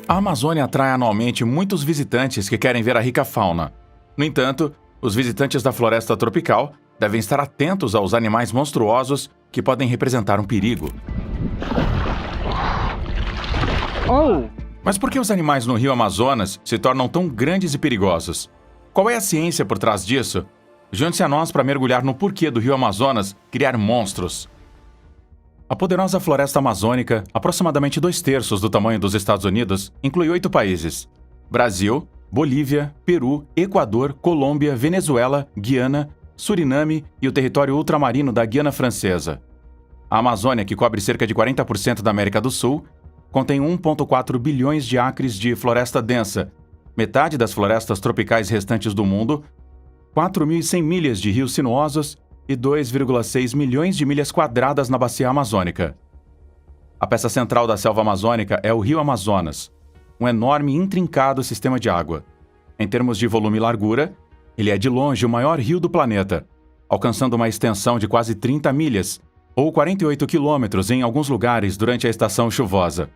A Amazônia atrai anualmente muitos visitantes que querem ver a rica fauna. No entanto, os visitantes da floresta tropical devem estar atentos aos animais monstruosos que podem representar um perigo. Mas por que os animais no rio Amazonas se tornam tão grandes e perigosos? Qual é a ciência por trás disso? Junte-se a nós para mergulhar no porquê do rio Amazonas criar monstros. A poderosa floresta amazônica, aproximadamente 2/3 do tamanho dos Estados Unidos, inclui 8 países: Brasil, Bolívia, Peru, Equador, Colômbia, Venezuela, Guiana, Suriname e o território ultramarino da Guiana Francesa. A Amazônia, que cobre cerca de 40% da América do Sul, contém 1,4 bilhões de acres de floresta densa, metade das florestas tropicais restantes do mundo, 4.100 milhas de rios sinuosos e 2,6 milhões de milhas quadradas na bacia amazônica. A peça central da selva amazônica é o rio Amazonas, um enorme e intrincado sistema de água. Em termos de volume e largura, ele é de longe o maior rio do planeta, alcançando uma extensão de quase 30 milhas, ou 48 quilômetros em alguns lugares durante a estação chuvosa.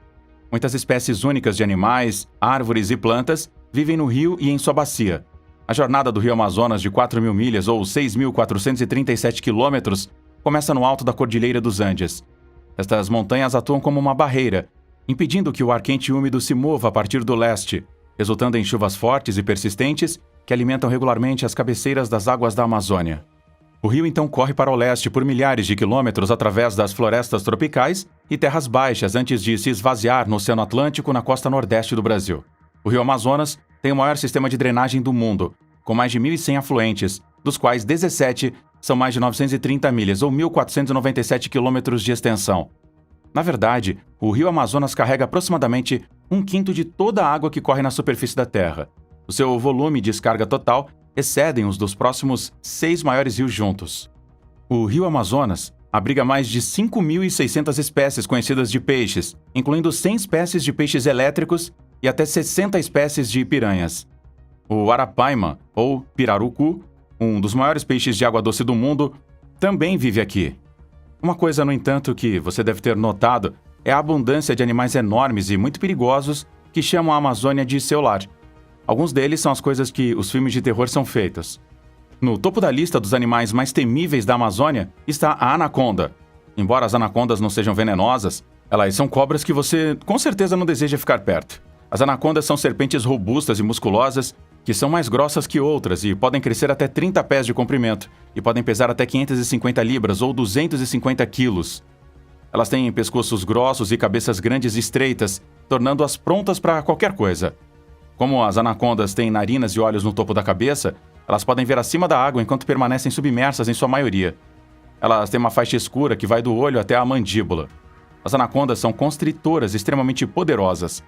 Muitas espécies únicas de animais, árvores e plantas vivem no rio e em sua bacia. A jornada do rio Amazonas de 4.000 milhas, ou 6.437 quilômetros, começa no alto da Cordilheira dos Andes. Estas montanhas atuam como uma barreira, impedindo que o ar quente e úmido se mova a partir do leste, resultando em chuvas fortes e persistentes que alimentam regularmente as cabeceiras das águas da Amazônia. O rio então corre para o leste por milhares de quilômetros através das florestas tropicais e terras baixas antes de se esvaziar no Oceano Atlântico na costa nordeste do Brasil. O rio Amazonas tem o maior sistema de drenagem do mundo, com mais de 1.100 afluentes, dos quais 17 são mais de 930 milhas ou 1.497 quilômetros de extensão. Na verdade, o rio Amazonas carrega aproximadamente 1/5 de toda a água que corre na superfície da Terra. O seu volume e descarga total excedem os dos próximos 6 maiores rios juntos. O rio Amazonas abriga mais de 5.600 espécies conhecidas de peixes, incluindo 100 espécies de peixes elétricos e até 60 espécies de piranhas. O arapaima, ou pirarucu, um dos maiores peixes de água doce do mundo, também vive aqui. Uma coisa, no entanto, que você deve ter notado é a abundância de animais enormes e muito perigosos que chamam a Amazônia de seu lar. Alguns deles são as coisas que os filmes de terror são feitos. No topo da lista dos animais mais temíveis da Amazônia está a anaconda. Embora as anacondas não sejam venenosas, elas são cobras que você com certeza não deseja ficar perto. As anacondas são serpentes robustas e musculosas que são mais grossas que outras e podem crescer até 30 pés de comprimento e podem pesar até 550 libras ou 250 quilos. Elas têm pescoços grossos e cabeças grandes e estreitas, tornando-as prontas para qualquer coisa. Como as anacondas têm narinas e olhos no topo da cabeça, elas podem ver acima da água enquanto permanecem submersas em sua maioria. Elas têm uma faixa escura que vai do olho até a mandíbula. As anacondas são constritoras extremamente poderosas.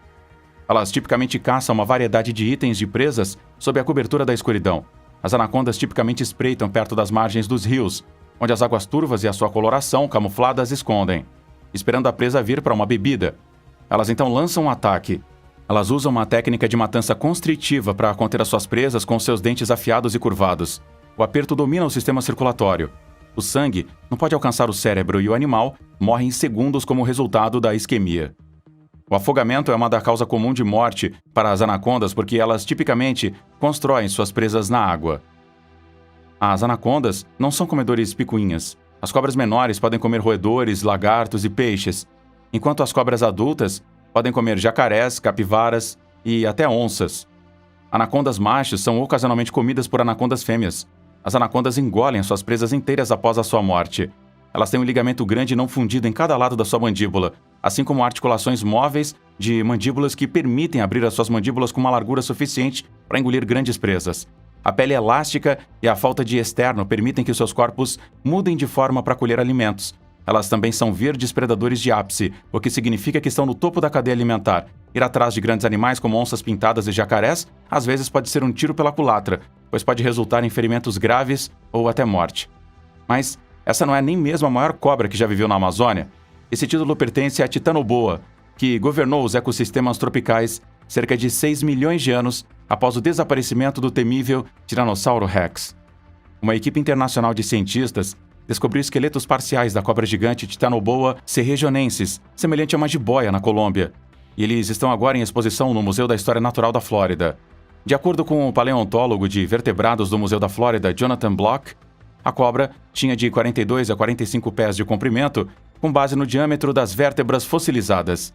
Elas tipicamente caçam uma variedade de itens de presas sob a cobertura da escuridão. As anacondas tipicamente espreitam perto das margens dos rios, onde as águas turvas e a sua coloração camuflada as escondem, esperando a presa vir para uma bebida. Elas então lançam um ataque. Elas usam uma técnica de matança constritiva para conter as suas presas com seus dentes afiados e curvados. O aperto domina o sistema circulatório. O sangue não pode alcançar o cérebro e o animal morre em segundos como resultado da isquemia. O afogamento é uma da causa comum de morte para as anacondas porque elas tipicamente constroem suas presas na água. As anacondas não são comedores picuinhas. As cobras menores podem comer roedores, lagartos e peixes, enquanto as cobras adultas podem comer jacarés, capivaras e até onças. Anacondas machos são ocasionalmente comidas por anacondas fêmeas. As anacondas engolem suas presas inteiras após a sua morte. Elas têm um ligamento grande não fundido em cada lado da sua mandíbula, assim como articulações móveis de mandíbulas que permitem abrir as suas mandíbulas com uma largura suficiente para engolir grandes presas. A pele elástica e a falta de externo permitem que seus corpos mudem de forma para colher alimentos. Elas também são verdes predadores de ápice, o que significa que estão no topo da cadeia alimentar. Ir atrás de grandes animais como onças pintadas e jacarés às vezes pode ser um tiro pela culatra, pois pode resultar em ferimentos graves ou até morte. Mas essa não é nem mesmo a maior cobra que já viveu na Amazônia. Esse título pertence a Titanoboa, que governou os ecossistemas tropicais cerca de 6 milhões de anos após o desaparecimento do temível Tiranossauro Rex. Uma equipe internacional de cientistas descobriu esqueletos parciais da cobra gigante Titanoboa serregionensis, semelhante a uma jiboia na Colômbia. e eles estão agora em exposição no Museu da História Natural da Flórida. De acordo com o paleontólogo de vertebrados do Museu da Flórida, Jonathan Block, a cobra tinha de 42 a 45 pés de comprimento, com base no diâmetro das vértebras fossilizadas.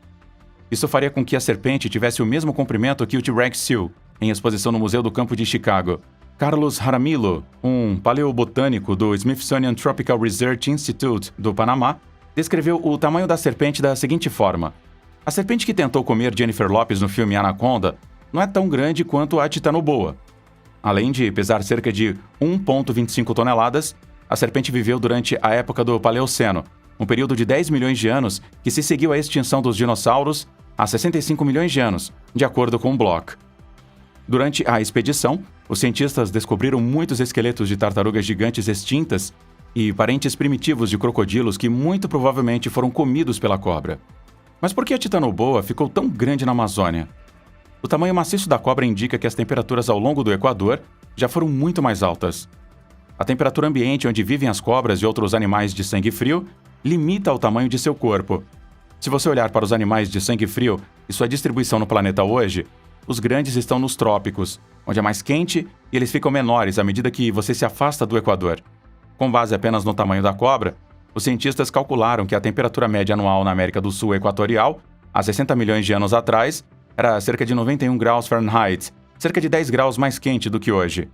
Isso faria com que a serpente tivesse o mesmo comprimento que o T-Rex Seal, em exposição no Museu do Campo de Chicago. Carlos Jaramillo, um paleobotânico do Smithsonian Tropical Research Institute do Panamá, descreveu o tamanho da serpente da seguinte forma: a serpente que tentou comer Jennifer Lopez no filme Anaconda não é tão grande quanto a titanoboa. Além de pesar cerca de 1,25 toneladas, a serpente viveu durante a época do Paleoceno, um período de 10 milhões de anos que se seguiu à extinção dos dinossauros há 65 milhões de anos, de acordo com Block. Durante a expedição, os cientistas descobriram muitos esqueletos de tartarugas gigantes extintas e parentes primitivos de crocodilos que muito provavelmente foram comidos pela cobra. Mas por que a titanoboa ficou tão grande na Amazônia? O tamanho maciço da cobra indica que as temperaturas ao longo do Equador já foram muito mais altas. A temperatura ambiente onde vivem as cobras e outros animais de sangue frio limita o tamanho de seu corpo. Se você olhar para os animais de sangue frio e sua distribuição no planeta hoje, os grandes estão nos trópicos, onde é mais quente e eles ficam menores à medida que você se afasta do Equador. Com base apenas no tamanho da cobra, os cientistas calcularam que a temperatura média anual na América do Sul equatorial, há 60 milhões de anos atrás, era cerca de 91 graus Fahrenheit, cerca de 10 graus mais quente do que hoje.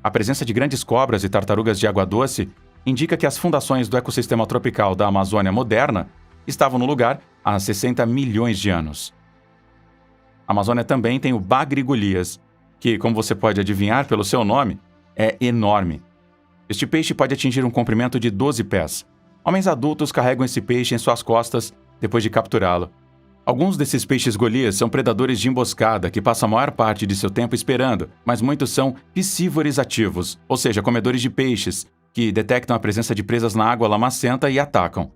A presença de grandes cobras e tartarugas de água doce indica que as fundações do ecossistema tropical da Amazônia moderna estavam no lugar há 60 milhões de anos. A Amazônia também tem o bagre Golias, que, como você pode adivinhar pelo seu nome, é enorme. Este peixe pode atingir um comprimento de 12 pés. Homens adultos carregam esse peixe em suas costas depois de capturá-lo. Alguns desses peixes Golias são predadores de emboscada que passam a maior parte de seu tempo esperando, mas muitos são piscívoros ativos, ou seja, comedores de peixes, que detectam a presença de presas na água lamacenta e atacam.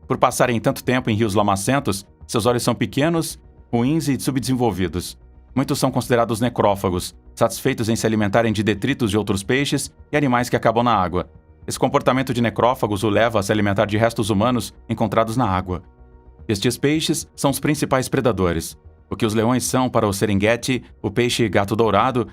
Por passarem tanto tempo em rios lamacentos, seus olhos são pequenos, ruins e subdesenvolvidos. Muitos são considerados necrófagos, satisfeitos em se alimentarem de detritos de outros peixes e animais que acabam na água. Esse comportamento de necrófagos o leva a se alimentar de restos humanos encontrados na água. Estes peixes são os principais predadores. O que os leões são para o Serengeti, o peixe gato-dourado,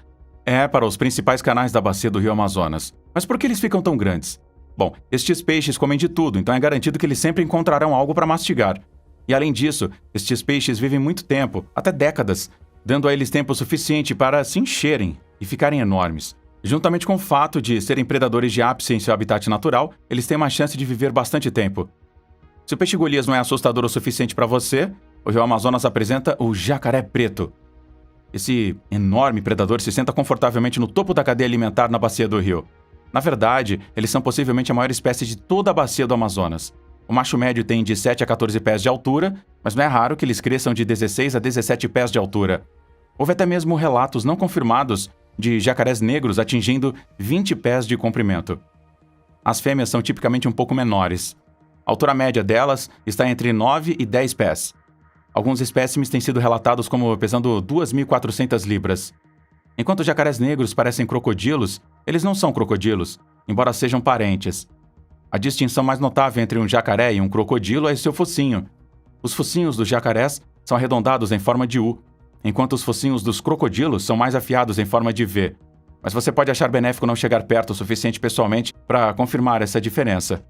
é para os principais canais da bacia do rio Amazonas. Mas por que eles ficam tão grandes? Bom, estes peixes comem de tudo, então é garantido que eles sempre encontrarão algo para mastigar. E além disso, estes peixes vivem muito tempo, até décadas, dando a eles tempo suficiente para se encherem e ficarem enormes. Juntamente com o fato de serem predadores de ápice em seu habitat natural, eles têm uma chance de viver bastante tempo. Se o peixe Golias não é assustador o suficiente para você, o rio Amazonas apresenta o jacaré preto. Esse enorme predador se senta confortavelmente no topo da cadeia alimentar na bacia do rio. Na verdade, eles são possivelmente a maior espécie de toda a bacia do Amazonas. O macho médio tem de 7 a 14 pés de altura, mas não é raro que eles cresçam de 16 a 17 pés de altura. Houve até mesmo relatos não confirmados de jacarés negros atingindo 20 pés de comprimento. As fêmeas são tipicamente um pouco menores. A altura média delas está entre 9 e 10 pés. Alguns espécimes têm sido relatados como pesando 2.400 libras. Enquanto os jacarés negros parecem crocodilos, eles não são crocodilos, embora sejam parentes. A distinção mais notável entre um jacaré e um crocodilo é seu focinho. Os focinhos dos jacarés são arredondados em forma de U, enquanto os focinhos dos crocodilos são mais afiados em forma de V. Mas você pode achar benéfico não chegar perto o suficiente pessoalmente para confirmar essa diferença.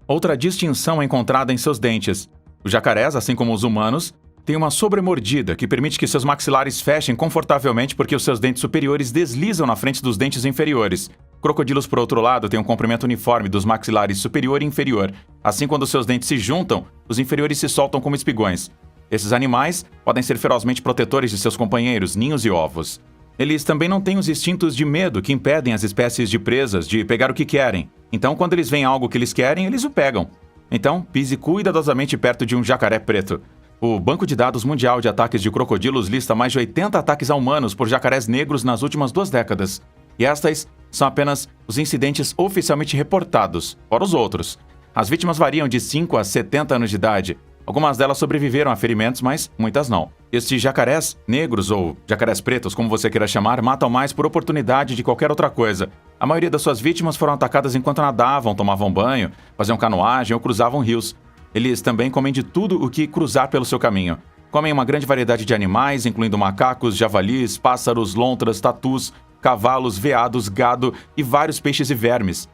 Outra distinção é encontrada em seus dentes. Os jacarés, assim como os humanos, têm uma sobremordida que permite que seus maxilares fechem confortavelmente porque os seus dentes superiores deslizam na frente dos dentes inferiores. Crocodilos, por outro lado, têm um comprimento uniforme dos maxilares superior e inferior. Assim, quando seus dentes se juntam, os inferiores se soltam como espigões. Esses animais podem ser ferozmente protetores de seus companheiros, ninhos e ovos. Eles também não têm os instintos de medo que impedem as espécies de presas de pegar o que querem. Então, quando eles veem algo que eles querem, eles o pegam. Então, pise cuidadosamente perto de um jacaré preto. O Banco de Dados Mundial de Ataques de Crocodilos lista mais de 80 ataques a humanos por jacarés negros nas últimas 2 décadas. E estas são apenas os incidentes oficialmente reportados, fora os outros. As vítimas variam de 5 a 70 anos de idade. Algumas delas sobreviveram a ferimentos, mas muitas não. Estes jacarés negros, ou jacarés pretos, como você queira chamar, matam mais por oportunidade de qualquer outra coisa. A maioria das suas vítimas foram atacadas enquanto nadavam, tomavam banho, faziam canoagem ou cruzavam rios. Eles também comem de tudo o que cruzar pelo seu caminho. Comem uma grande variedade de animais, incluindo macacos, javalis, pássaros, lontras, tatus, cavalos, veados, gado e vários peixes e vermes.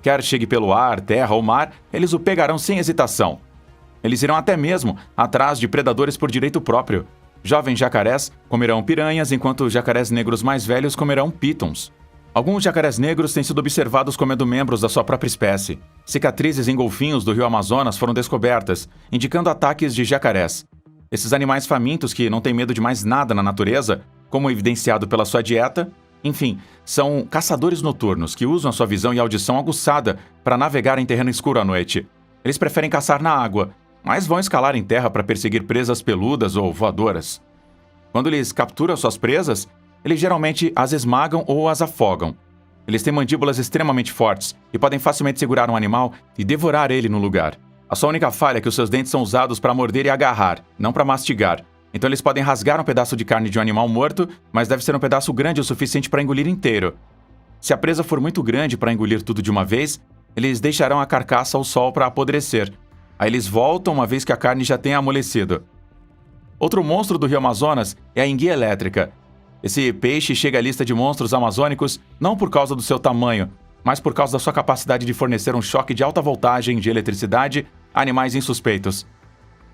Quer chegue pelo ar, terra ou mar, eles o pegarão sem hesitação. Eles irão até mesmo atrás de predadores por direito próprio. Jovens jacarés comerão piranhas, enquanto jacarés negros mais velhos comerão pítons. Alguns jacarés negros têm sido observados comendo membros da sua própria espécie. Cicatrizes em golfinhos do rio Amazonas foram descobertas, indicando ataques de jacarés. Esses animais famintos que não têm medo de mais nada na natureza, como evidenciado pela sua dieta, enfim, são caçadores noturnos que usam a sua visão e audição aguçada para navegar em terreno escuro à noite. Eles preferem caçar na água, mas vão escalar em terra para perseguir presas peludas ou voadoras. Quando eles capturam suas presas, eles geralmente as esmagam ou as afogam. Eles têm mandíbulas extremamente fortes e podem facilmente segurar um animal e devorar ele no lugar. A sua única falha é que os seus dentes são usados para morder e agarrar, não para mastigar. Então eles podem rasgar um pedaço de carne de um animal morto, mas deve ser um pedaço grande o suficiente para engolir inteiro. Se a presa for muito grande para engolir tudo de uma vez, eles deixarão a carcaça ao sol para apodrecer. Aí eles voltam uma vez que a carne já tenha amolecido. Outro monstro do rio Amazonas é a enguia elétrica. Esse peixe chega à lista de monstros amazônicos não por causa do seu tamanho, mas por causa da sua capacidade de fornecer um choque de alta voltagem de eletricidade a animais insuspeitos.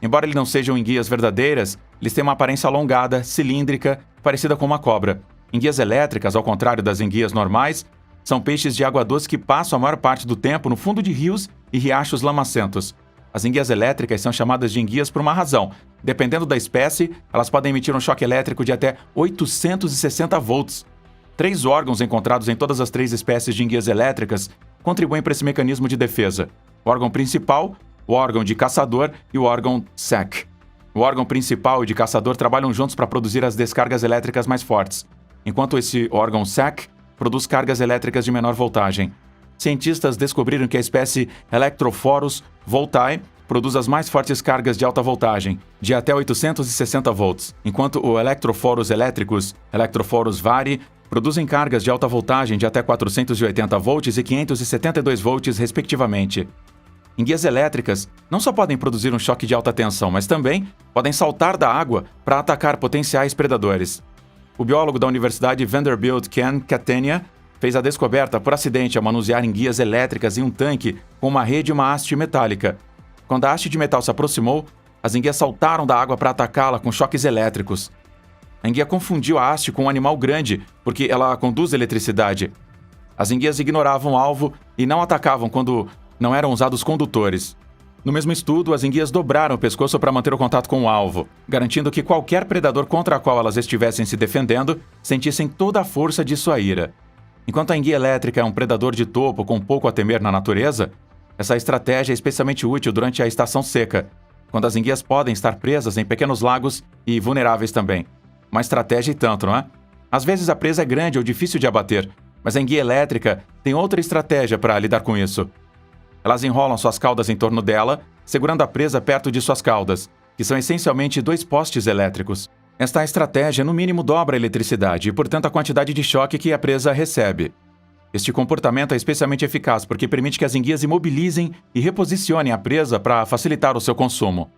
Embora eles não sejam enguias verdadeiras, eles têm uma aparência alongada, cilíndrica, parecida com uma cobra. Enguias elétricas, ao contrário das enguias normais, são peixes de água doce que passam a maior parte do tempo no fundo de rios e riachos lamacentos. As enguias elétricas são chamadas de enguias por uma razão. Dependendo da espécie, elas podem emitir um choque elétrico de até 860 volts. 3 órgãos encontrados em todas as 3 espécies de enguias elétricas contribuem para esse mecanismo de defesa. O órgão principal, o órgão de caçador e o órgão SAC. O órgão principal e de caçador trabalham juntos para produzir as descargas elétricas mais fortes, enquanto esse órgão SAC produz cargas elétricas de menor voltagem. Cientistas descobriram que a espécie Electrophorus voltae produz as mais fortes cargas de alta voltagem, de até 860 volts, enquanto o Electrophorus electricus, Electrophorus vari, produzem cargas de alta voltagem de até 480 volts e 572 volts, respectivamente. Enguias elétricas não só podem produzir um choque de alta tensão, mas também podem saltar da água para atacar potenciais predadores. O biólogo da Universidade Vanderbilt Ken Catania fez a descoberta por acidente ao manusear enguias elétricas em um tanque com uma rede e uma haste metálica. Quando a haste de metal se aproximou, as enguias saltaram da água para atacá-la com choques elétricos. A enguia confundiu a haste com um animal grande, porque ela conduz eletricidade. As enguias ignoravam o alvo e não atacavam quando não eram usados condutores. No mesmo estudo, as enguias dobraram o pescoço para manter o contato com o alvo, garantindo que qualquer predador contra o qual elas estivessem se defendendo sentissem toda a força de sua ira. Enquanto a enguia elétrica é um predador de topo com pouco a temer na natureza, essa estratégia é especialmente útil durante a estação seca, quando as enguias podem estar presas em pequenos lagos e vulneráveis também. Uma estratégia e tanto, não é? Às vezes a presa é grande ou difícil de abater, mas a enguia elétrica tem outra estratégia para lidar com isso. Elas enrolam suas caudas em torno dela, segurando a presa perto de suas caudas, que são essencialmente 2 postes elétricos. Esta estratégia, no mínimo, dobra a eletricidade e, portanto, a quantidade de choque que a presa recebe. Este comportamento é especialmente eficaz porque permite que as enguias imobilizem e reposicionem a presa para facilitar o seu consumo.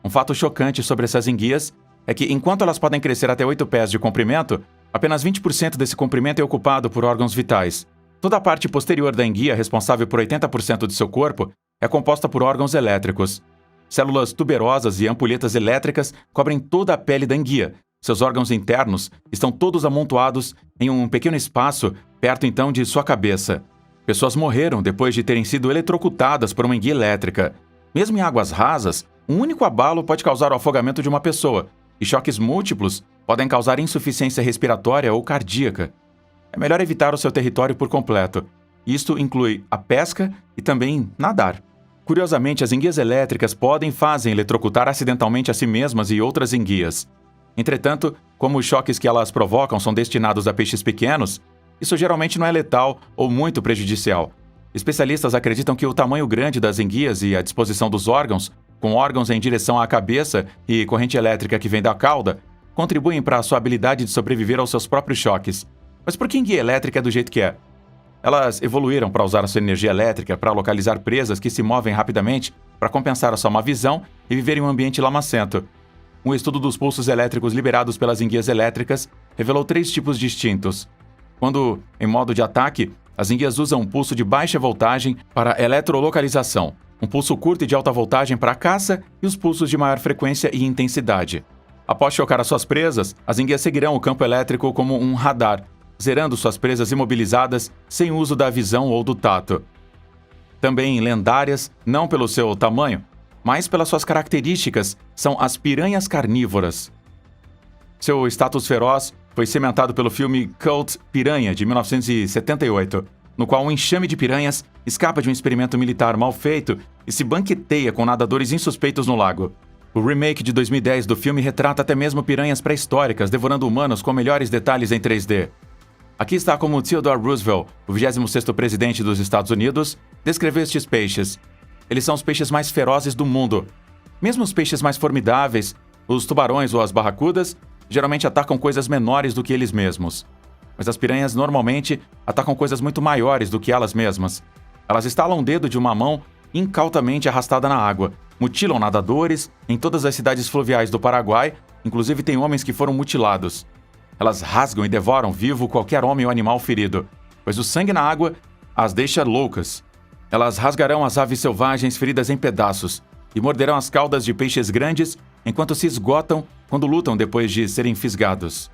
Um fato chocante sobre essas enguias é que, enquanto elas podem crescer até 8 pés de comprimento, apenas 20% desse comprimento é ocupado por órgãos vitais. Toda a parte posterior da enguia, responsável por 80% de seu corpo, é composta por órgãos elétricos. Células tuberosas e ampulhetas elétricas cobrem toda a pele da enguia. Seus órgãos internos estão todos amontoados em um pequeno espaço, perto então de sua cabeça. Pessoas morreram depois de terem sido eletrocutadas por uma enguia elétrica. Mesmo em águas rasas, um único abalo pode causar o afogamento de uma pessoa, e choques múltiplos podem causar insuficiência respiratória ou cardíaca. É melhor evitar o seu território por completo. Isto inclui a pesca e também nadar. Curiosamente, as enguias elétricas podem e fazem eletrocutar acidentalmente a si mesmas e outras enguias. Entretanto, como os choques que elas provocam são destinados a peixes pequenos, isso geralmente não é letal ou muito prejudicial. Especialistas acreditam que o tamanho grande das enguias e a disposição dos órgãos, com órgãos em direção à cabeça e corrente elétrica que vem da cauda, contribuem para a sua habilidade de sobreviver aos seus próprios choques. Mas por que a enguia elétrica é do jeito que é? Elas evoluíram para usar a sua energia elétrica para localizar presas que se movem rapidamente para compensar a sua má visão e viver em um ambiente lamacento. Um estudo dos pulsos elétricos liberados pelas enguias elétricas revelou 3 tipos distintos. Quando, em modo de ataque, as enguias usam um pulso de baixa voltagem para eletrolocalização, um pulso curto e de alta voltagem para caça e os pulsos de maior frequência e intensidade. Após chocar as suas presas, as enguias seguirão o campo elétrico como um radar, zerando suas presas imobilizadas sem uso da visão ou do tato. Também lendárias, não pelo seu tamanho, mas pelas suas características, são as piranhas carnívoras. Seu status feroz foi cimentado pelo filme Cult Piranha, de 1978, no qual um enxame de piranhas escapa de um experimento militar mal feito e se banqueteia com nadadores insuspeitos no lago. O remake de 2010 do filme retrata até mesmo piranhas pré-históricas devorando humanos com melhores detalhes em 3D. Aqui está como Theodore Roosevelt, o 26º presidente dos Estados Unidos, descreveu estes peixes. Eles são os peixes mais ferozes do mundo. Mesmo os peixes mais formidáveis, os tubarões ou as barracudas, geralmente atacam coisas menores do que eles mesmos. Mas as piranhas normalmente atacam coisas muito maiores do que elas mesmas. Elas estalam o dedo de uma mão incautamente arrastada na água, mutilam nadadores em todas as cidades fluviais do Paraguai, inclusive tem homens que foram mutilados. Elas rasgam e devoram vivo qualquer homem ou animal ferido, pois o sangue na água as deixa loucas. Elas rasgarão as aves selvagens feridas em pedaços e morderão as caudas de peixes grandes enquanto se esgotam quando lutam depois de serem fisgados.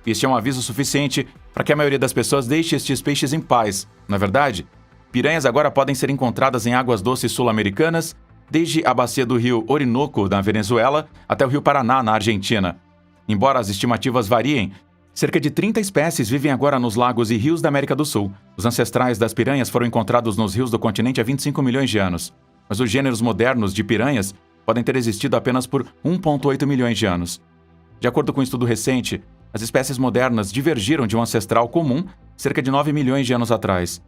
Este é um aviso suficiente para que a maioria das pessoas deixe estes peixes em paz. Na verdade, piranhas agora podem ser encontradas em águas doces sul-americanas, desde a bacia do rio Orinoco, na Venezuela, até o rio Paraná, na Argentina. Embora as estimativas variem, cerca de 30 espécies vivem agora nos lagos e rios da América do Sul. Os ancestrais das piranhas foram encontrados nos rios do continente há 25 milhões de anos, mas os gêneros modernos de piranhas podem ter existido apenas por 1,8 milhões de anos. De acordo com um estudo recente, as espécies modernas divergiram de um ancestral comum cerca de 9 milhões de anos atrás.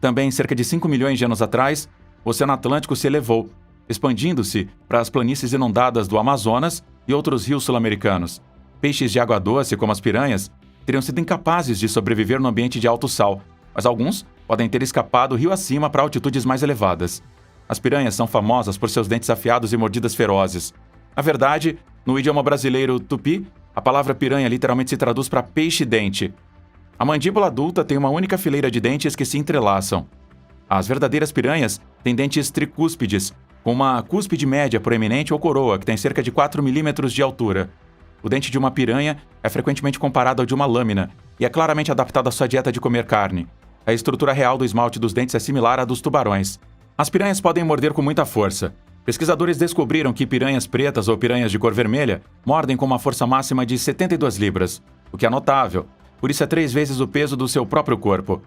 Também, cerca de 5 milhões de anos atrás, o Oceano Atlântico se elevou, expandindo-se para as planícies inundadas do Amazonas e outros rios sul-americanos. Peixes de água doce, como as piranhas, teriam sido incapazes de sobreviver no ambiente de alto sal, mas alguns podem ter escapado rio acima para altitudes mais elevadas. As piranhas são famosas por seus dentes afiados e mordidas ferozes. Na verdade, no idioma brasileiro tupi, a palavra piranha literalmente se traduz para peixe-dente. A mandíbula adulta tem uma única fileira de dentes que se entrelaçam. As verdadeiras piranhas têm dentes tricúspides, com uma cúspide média proeminente ou coroa, que tem cerca de 4 milímetros de altura. O dente de uma piranha é frequentemente comparado ao de uma lâmina e é claramente adaptado à sua dieta de comer carne. A estrutura real do esmalte dos dentes é similar à dos tubarões. As piranhas podem morder com muita força. Pesquisadores descobriram que piranhas pretas ou piranhas de cor vermelha mordem com uma força máxima de 72 libras, o que é notável, por isso é 3 vezes o peso do seu próprio corpo.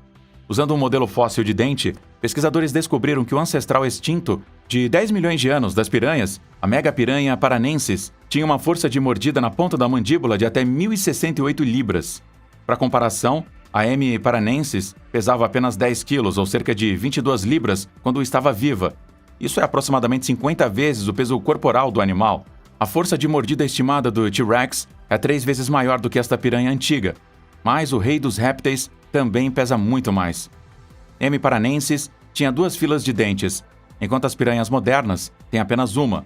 Usando um modelo fóssil de dente, pesquisadores descobriram que o ancestral extinto de 10 milhões de anos das piranhas, a megapiranha paranensis, tinha uma força de mordida na ponta da mandíbula de até 1.068 libras. Para comparação, a M. paranensis pesava apenas 10 quilos, ou cerca de 22 libras, quando estava viva. Isso é aproximadamente 50 vezes o peso corporal do animal. A força de mordida estimada do T-Rex é 3 vezes maior do que esta piranha antiga, mas o rei dos répteis também pesa muito mais. M. paranensis tinha 2 filas de dentes, enquanto as piranhas modernas têm apenas uma.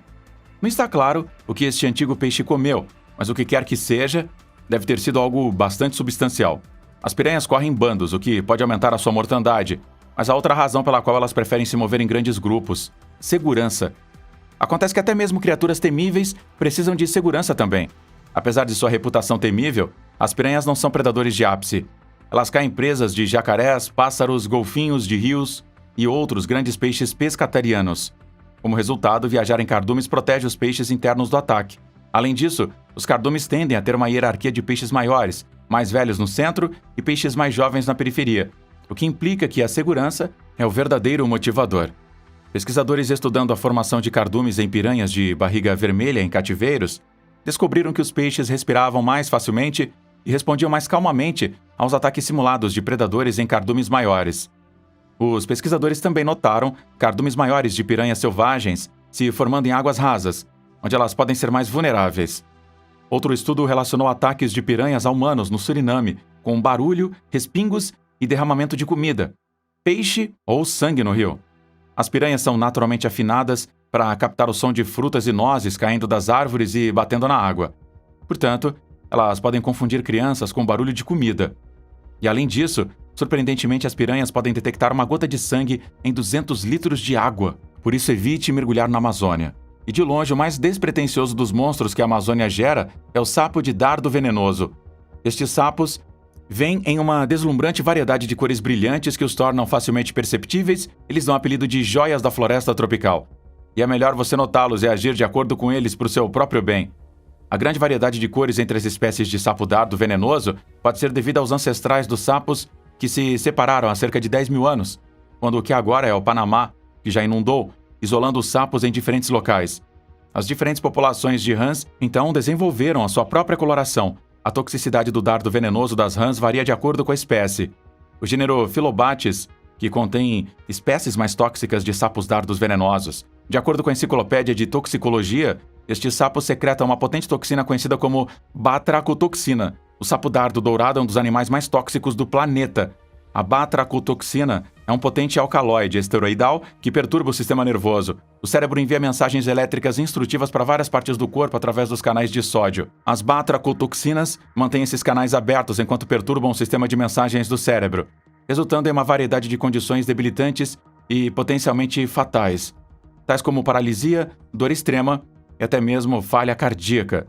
Não está claro o que este antigo peixe comeu, mas o que quer que seja, deve ter sido algo bastante substancial. As piranhas correm em bandos, o que pode aumentar a sua mortandade, mas há outra razão pela qual elas preferem se mover em grandes grupos: segurança. Acontece que até mesmo criaturas temíveis precisam de segurança também. Apesar de sua reputação temível, as piranhas não são predadores de ápice. Elas caem presas de jacarés, pássaros, golfinhos de rios e outros grandes peixes pescatarianos. Como resultado, viajar em cardumes protege os peixes internos do ataque. Além disso, os cardumes tendem a ter uma hierarquia de peixes maiores, mais velhos no centro e peixes mais jovens na periferia, o que implica que a segurança é o verdadeiro motivador. Pesquisadores estudando a formação de cardumes em piranhas de barriga vermelha em cativeiros descobriram que os peixes respiravam mais facilmente e respondiam mais calmamente aos ataques simulados de predadores em cardumes maiores. Os pesquisadores também notaram cardumes maiores de piranhas selvagens se formando em águas rasas, onde elas podem ser mais vulneráveis. Outro estudo relacionou ataques de piranhas a humanos no Suriname, com barulho, respingos e derramamento de comida, peixe ou sangue no rio. As piranhas são naturalmente afinadas para captar o som de frutas e nozes caindo das árvores e batendo na água. Portanto, elas podem confundir crianças com barulho de comida. E além disso, surpreendentemente, as piranhas podem detectar uma gota de sangue em 200 litros de água. Por isso, evite mergulhar na Amazônia. E de longe, o mais despretensioso dos monstros que a Amazônia gera é o sapo de dardo venenoso. Estes sapos vêm em uma deslumbrante variedade de cores brilhantes que os tornam facilmente perceptíveis. Eles dão o apelido de joias da floresta tropical. E é melhor você notá-los e agir de acordo com eles para o seu próprio bem. A grande variedade de cores entre as espécies de sapo dardo venenoso pode ser devida aos ancestrais dos sapos que se separaram há cerca de 10 mil anos, quando o que agora é o Panamá, que já inundou, isolando os sapos em diferentes locais. As diferentes populações de rãs, então, desenvolveram a sua própria coloração. A toxicidade do dardo venenoso das rãs varia de acordo com a espécie. O gênero Phyllobates, que contém espécies mais tóxicas de sapos dardos venenosos. De acordo com a Enciclopédia de Toxicologia, estes sapos secretam uma potente toxina conhecida como batracotoxina. O sapo dardo dourado é um dos animais mais tóxicos do planeta. A batracotoxina é um potente alcaloide esteroidal que perturba o sistema nervoso. O cérebro envia mensagens elétricas instrutivas para várias partes do corpo através dos canais de sódio. As batracotoxinas mantêm esses canais abertos enquanto perturbam o sistema de mensagens do cérebro, resultando em uma variedade de condições debilitantes e potencialmente fatais, tais como paralisia, dor extrema e até mesmo falha cardíaca.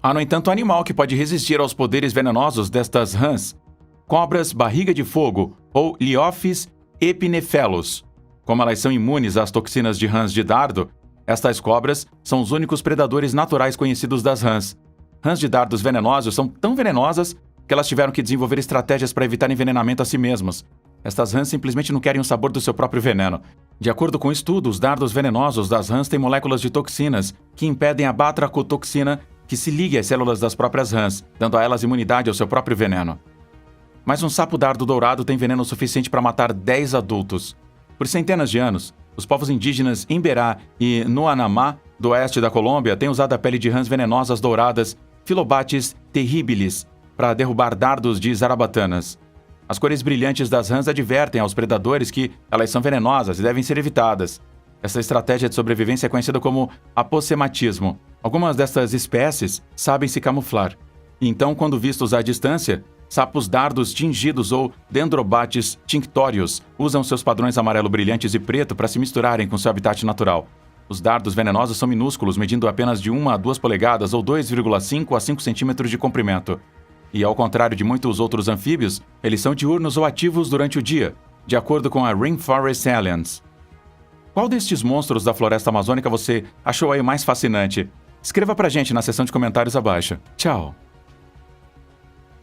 Há, no entanto, um animal que pode resistir aos poderes venenosos destas rãs: cobras barriga de fogo, ou Liophis epinephelus. Como elas são imunes às toxinas de rãs de dardo, estas cobras são os únicos predadores naturais conhecidos das rãs. Rãs de dardos venenosos são tão venenosas que elas tiveram que desenvolver estratégias para evitar envenenamento a si mesmas. Estas rãs simplesmente não querem o sabor do seu próprio veneno. De acordo com o estudo, os dardos venenosos das rãs têm moléculas de toxinas que impedem a batracotoxina que se ligue às células das próprias rãs, dando a elas imunidade ao seu próprio veneno. Mas um sapo dardo dourado tem veneno suficiente para matar 10 adultos. Por centenas de anos, os povos indígenas Imberá e Nuanamá, do oeste da Colômbia, têm usado a pele de rãs venenosas douradas, Phyllobates terribilis, para derrubar dardos de zarabatanas. As cores brilhantes das rãs advertem aos predadores que elas são venenosas e devem ser evitadas. Essa estratégia de sobrevivência é conhecida como apossematismo. Algumas dessas espécies sabem se camuflar. Então, quando vistos à distância, sapos dardos tingidos ou Dendrobates tinctorius usam seus padrões amarelo brilhantes e preto para se misturarem com seu habitat natural. Os dardos venenosos são minúsculos, medindo apenas de 1 a 2 polegadas ou 2,5 a 5 centímetros de comprimento. E ao contrário de muitos outros anfíbios, eles são diurnos ou ativos durante o dia, de acordo com a Rainforest Alliance. Qual destes monstros da floresta amazônica você achou aí mais fascinante? Escreva pra gente na seção de comentários abaixo. Tchau!